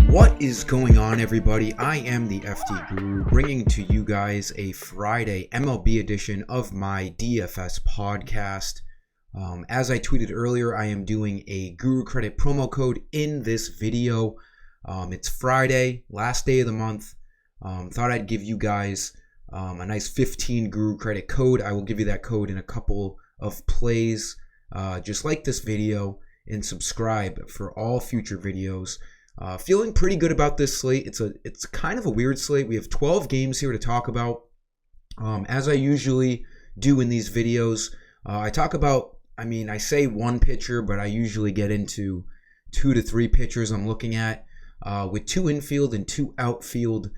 What is going on, everybody? I am the FD Guru, bringing to you guys a Friday MLB edition of my DFS podcast. As I tweeted earlier, I am doing a Guru Credit promo code in this video. It's Friday, last day of the month. Thought I'd give you guys a nice 15 Guru Credit code. I will give you that code in a couple of plays. Just like this video and subscribe for all future videos. Feeling pretty good about this slate. It's kind of a weird slate. We have 12 games here to talk about. As I usually do in these videos, I talk about, I say one pitcher, but I usually get into 2 to 3 pitchers I'm looking at with 2 infield and 2 outfield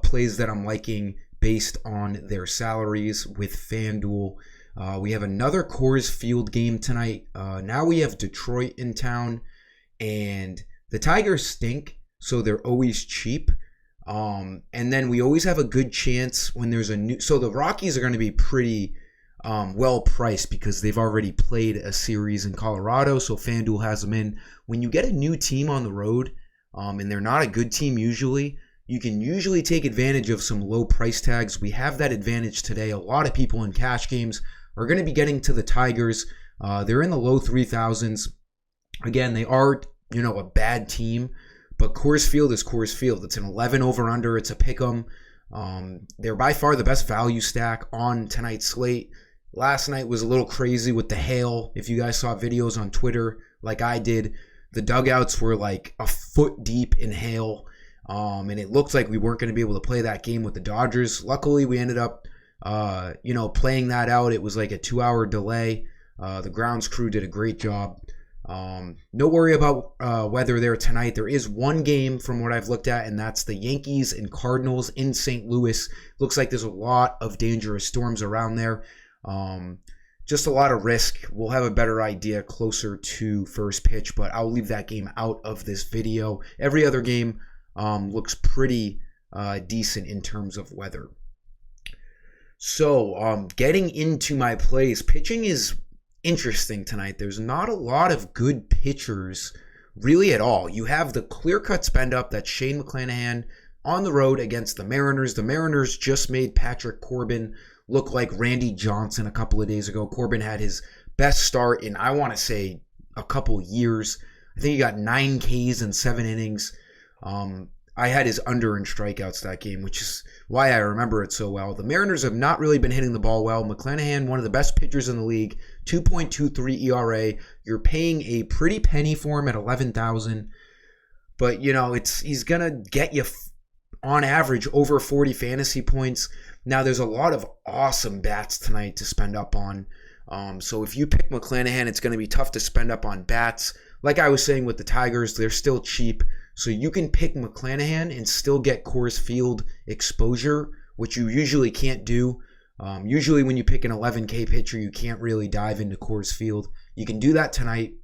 plays that I'm liking based on their salaries with FanDuel. We have another Coors Field game tonight. Now we have Detroit in town, and the Tigers stink, so they're always cheap. And then we always have a good chance when there's a new... So the Rockies are going to be pretty well priced because they've already played a series in Colorado, so FanDuel has them in. When you get a new team on the road, and they're not a good team usually, you can usually take advantage of some low price tags. We have that advantage today. A lot of people in cash games are going to be getting to the Tigers. They're in the low 3,000s. Again, they are... a bad team, but Coors Field is Coors Field. It's an 11 over under. It's a pick'em. They're by far the best value stack on tonight's slate. Last night was a little crazy with the hail. If you guys saw videos on Twitter like I did, the dugouts were like a foot deep in hail, and it looked like we weren't going to be able to play that game with the Dodgers. Luckily, we ended up, playing that out. It was like a 2-hour delay. The grounds crew did a great job. No worry about weather there tonight. There is one game from what I've looked at, and that's the Yankees and Cardinals in St. Louis. Looks like there's a lot of dangerous storms around there. Just a lot of risk. We'll have a better idea closer to first pitch, but I'll leave that game out of this video. Every other game looks pretty decent in terms of weather. So, getting into my plays, pitching is interesting tonight. There's not a lot of good pitchers really at all. You have the clear-cut spend up. That's Shane McClanahan on the road against the Mariners. The Mariners just made Patrick Corbin look like Randy Johnson a couple of days ago. Corbin had his best start in, I want to say, a couple years. I think he got 9 Ks in 7 innings. I had his under in strikeouts that game, which is why I remember it so well. The Mariners have not really been hitting the ball well. McClanahan, one of the best pitchers in the league, 2.23 ERA. You're paying a pretty penny for him at $11,000. But, he's going to get you, on average, over 40 fantasy points. Now, there's a lot of awesome bats tonight to spend up on. So if you pick McClanahan, it's going to be tough to spend up on bats. Like I was saying with the Tigers, they're still cheap. So you can pick McClanahan and still get Coors Field exposure, which you usually can't do. Usually when you pick an 11K pitcher, you can't really dive into Coors Field. You can do that tonight.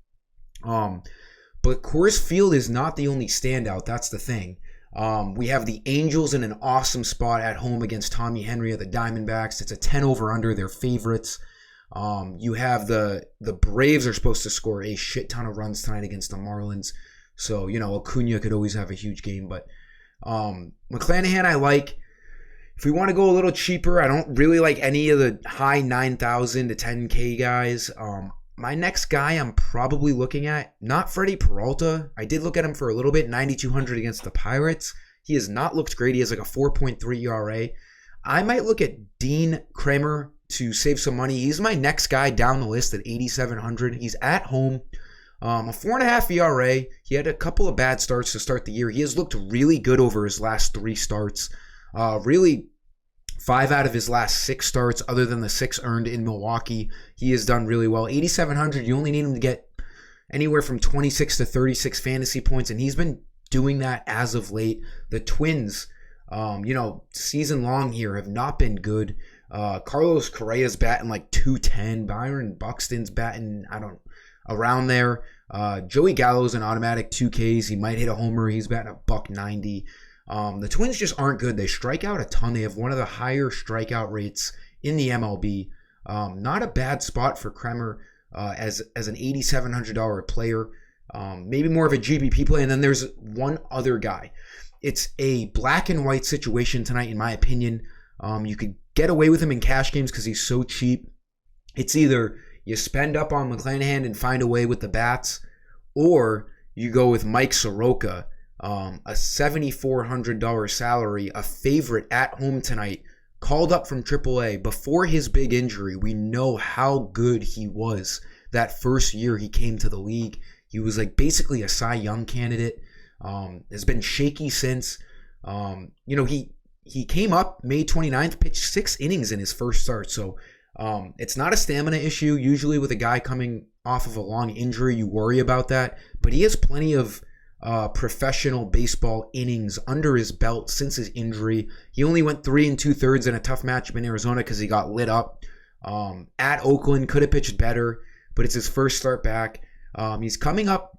But Coors Field is not the only standout. That's the thing. We have the Angels in an awesome spot at home against Tommy Henry of the Diamondbacks. It's a 10 over under. They're favorites. You have the Braves are supposed to score a shit ton of runs tonight against the Marlins. So, Acuna could always have a huge game. But McClanahan I like. If we want to go a little cheaper, I don't really like any of the high 9,000 to 10K guys. My next guy I'm probably looking at, not Freddie Peralta. I did look at him for a little bit, 9,200 against the Pirates. He has not looked great. He has like a 4.3 ERA. I might look at Dean Kramer to save some money. He's my next guy down the list at 8,700. He's at home. A 4.5 ERA. He had a couple of bad starts to start the year. He has looked really good over his last 3 starts. Really, 5 out of his last 6 starts, other than the 6 earned in Milwaukee, he has done really well. 8,700, you only need him to get anywhere from 26 to 36 fantasy points, and he's been doing that as of late. The Twins, season long here have not been good. Carlos Correa's batting like 210. Byron Buxton's batting, around there. Joey Gallo's an automatic 2Ks. He might hit a homer. He's batting $190. The Twins just aren't good. They strike out a ton. They have one of the higher strikeout rates in the MLB. Not a bad spot for Kremer as an $8,700 player. Maybe more of a GPP play. And then there's one other guy. It's a black and white situation tonight, in my opinion. You could get away with him in cash games because he's so cheap. It's either you spend up on McClanahan and find a way with the bats, or you go with Mike Soroka, a $7,400 salary, a favorite at home tonight, called up from AAA before his big injury. We know how good he was that first year he came to the league. He was like basically a Cy Young candidate. Has been shaky since. He came up May 29th, pitched 6 innings in his first start. So it's not a stamina issue. Usually with a guy coming off of a long injury, you worry about that. But he has plenty of professional baseball innings under his belt since his injury. He only went 3 2/3 in a tough matchup in Arizona because he got lit up. At Oakland, could have pitched better, but it's his first start back. He's coming up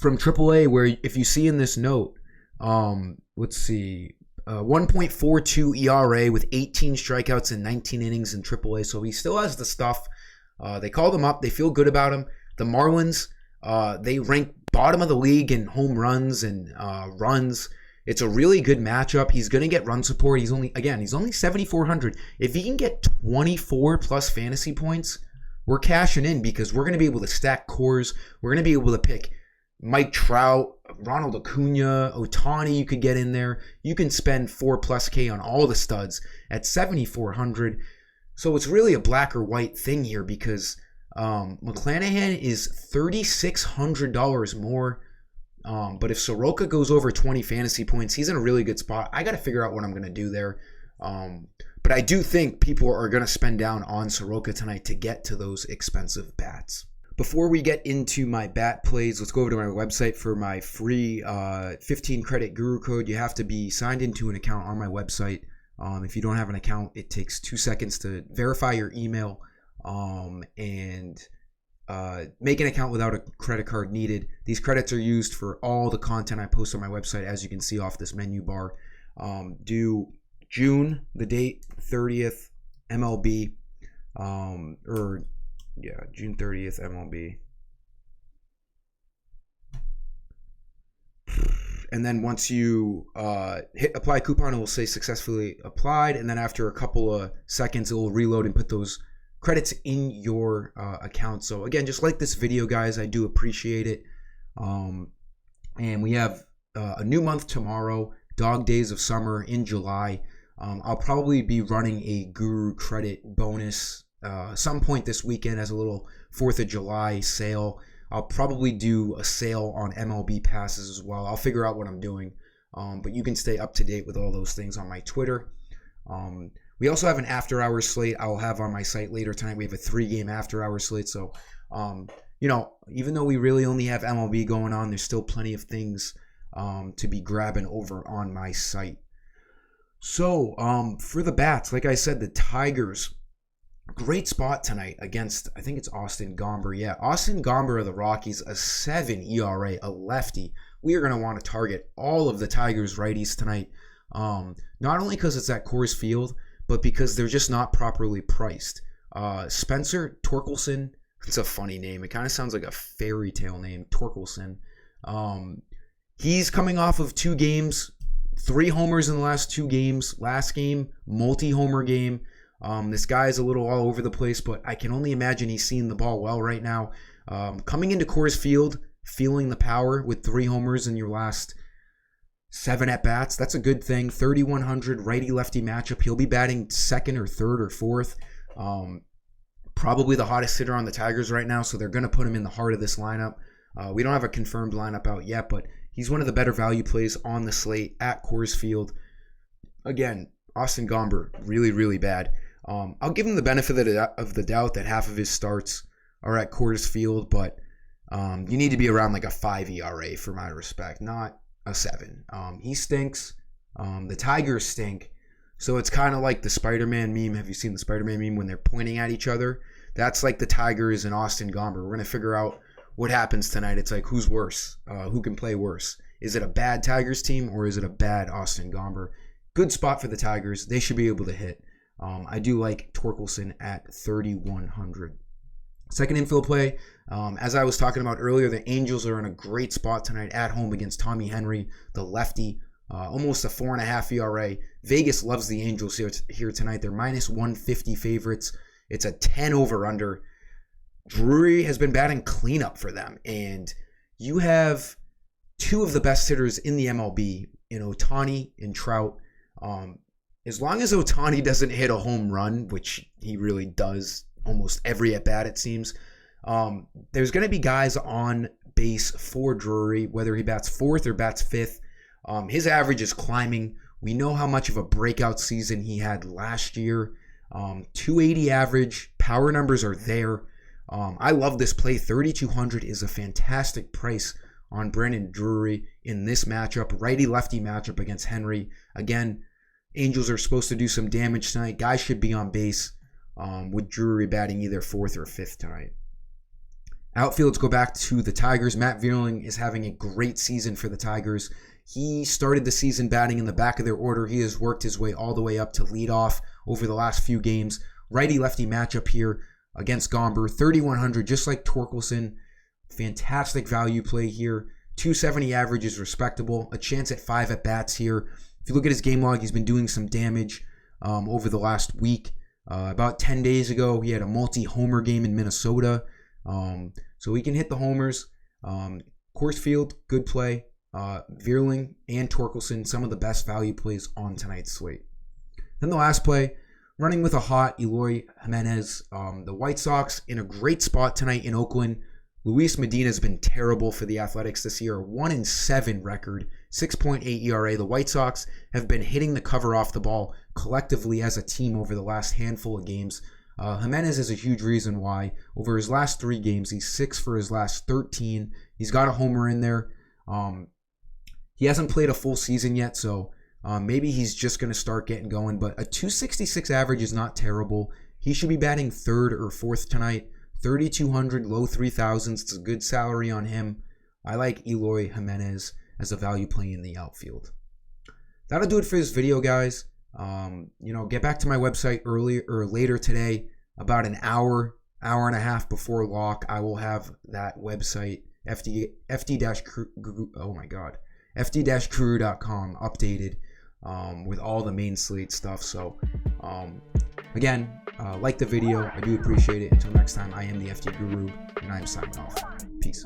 from AAA, where if you see in this note, 1.42 ERA with 18 strikeouts and 19 innings in AAA. So he still has the stuff. They called him up. They feel good about him. The Marlins, they rank bottom of the league in home runs and runs. It's a really good matchup. He's going to get run support. He's only 7,400. If he can get 24 plus fantasy points, we're cashing in because we're going to be able to stack cores. We're going to be able to pick Mike Trout, Ronald Acuna, Ohtani. You could get in there. You can spend 4+ K on all the studs at 7,400. So it's really a black or white thing here because McClanahan is $3,600 more. But if Soroka goes over 20 fantasy points, he's in a really good spot. I got to figure out what I'm going to do there. But I do think people are going to spend down on Soroka tonight to get to those expensive bats. Before we get into my bat plays, let's go over to my website for my free 15 credit guru code. You have to be signed into an account on my website. If you don't have an account, it takes 2 seconds to verify your email and make an account without a credit card needed. These credits are used for all the content I post on my website, as you can see off this menu bar. Due June, the date, 30th, MLB, June 30th, MLB. And then once you hit apply coupon, it will say successfully applied. And then after a couple of seconds, it will reload and put those credits in your account. So again, just like this video, guys, I do appreciate it. And we have a new month tomorrow, Dog Days of Summer in July. I'll probably be running a Guru credit bonus some point this weekend as a little 4th of July sale. I'll probably do a sale on MLB passes as well. I'll figure out what I'm doing. But you can stay up to date with all those things on my Twitter. We also have an after-hours slate I'll have on my site later tonight. We have a 3-game after-hours slate. So, even though we really only have MLB going on, there's still plenty of things to be grabbing over on my site. So, for the bats, like I said, the Tigers, great spot tonight against, I think it's Austin Gomber. Yeah, Austin Gomber of the Rockies, a 7 ERA, a lefty. We are going to want to target all of the Tigers righties tonight. Not only because it's at Coors Field, but because they're just not properly priced. Spencer Torkelson, it's a funny name. It kind of sounds like a fairy tale name, Torkelson. He's coming off of 2 games, 3 homers in the last 2 games. Last game, multi-homer game. This guy is a little all over the place, but I can only imagine he's seeing the ball well right now. Coming into Coors Field, feeling the power with 3 homers in your last 7 at-bats. That's a good thing. 3,100 righty-lefty matchup. He'll be batting 2nd or 3rd or 4th. Probably the hottest hitter on the Tigers right now, so they're going to put him in the heart of this lineup. We don't have a confirmed lineup out yet, but he's one of the better value plays on the slate at Coors Field. Again, Austin Gomber, really, really bad. I'll give him the benefit of the doubt that half of his starts are at Coors Field, but you need to be around like a 5 ERA for my respect, not a 7. He stinks. The Tigers stink. So it's kind of like the Spider-Man meme. Have you seen the Spider-Man meme when they're pointing at each other? That's like the Tigers and Austin Gomber. We're going to figure out what happens tonight. It's like, who's worse? Who can play worse? Is it a bad Tigers team or is it a bad Austin Gomber? Good spot for the Tigers. They should be able to hit. I do like Torkelson at 3,100. Second infield play, as I was talking about earlier, the Angels are in a great spot tonight at home against Tommy Henry, the lefty. Almost a 4.5 ERA. Vegas loves the Angels here tonight. They're minus 150 favorites. It's a 10 over under. Drury has been batting cleanup for them, and you have two of the best hitters in the MLB in Ohtani and Trout. As long as Ohtani doesn't hit a home run, which he really does almost every at bat, it seems, there's going to be guys on base for Drury, whether he bats fourth or bats fifth. His average is climbing. We know how much of a breakout season he had last year. 280 average. Power numbers are there. I love this play. 3,200 is a fantastic price on Brandon Drury in this matchup. Righty-lefty matchup against Henry. Again, Angels are supposed to do some damage tonight. Guys should be on base with Drury batting either fourth or fifth tonight. Outfields go back to the Tigers. Matt Vierling is having a great season for the Tigers. He started the season batting in the back of their order. He has worked his way all the way up to leadoff over the last few games. Righty-lefty matchup here against Gomber. 3,100, just like Torkelson. Fantastic value play here. 270 average is respectable. A chance at 5 at-bats here. If you look at his game log, he's been doing some damage over the last week. About 10 days ago, he had a multi-homer game in Minnesota. So he can hit the homers. Coors Field, good play. Vierling and Torkelson, some of the best value plays on tonight's slate. Then the last play, running with a hot Eloy Jimenez. The White Sox in a great spot tonight in Oakland. Luis Medina has been terrible for the Athletics this year. 1-7 record, 6.8 ERA. The White Sox have been hitting the cover off the ball collectively as a team over the last handful of games. Jimenez is a huge reason why. Over his last 3 games, he's 6 for his last 13. He's got a homer in there. He hasn't played a full season yet, so maybe he's just going to start getting going. But a 266 average is not terrible. He should be batting third or fourth tonight. 3,200, low 3,000s. It's a good salary on him. I like Eloy Jimenez as a value play in the outfield. That'll do it for this video, guys. Get back to my website earlier or later today, about an hour and a half before lock. I will have that website FD-Crew.com updated with all the main slate stuff. So again, like the video. I do appreciate it. Until next time, I am the FD Guru, and I'm signing off. Peace.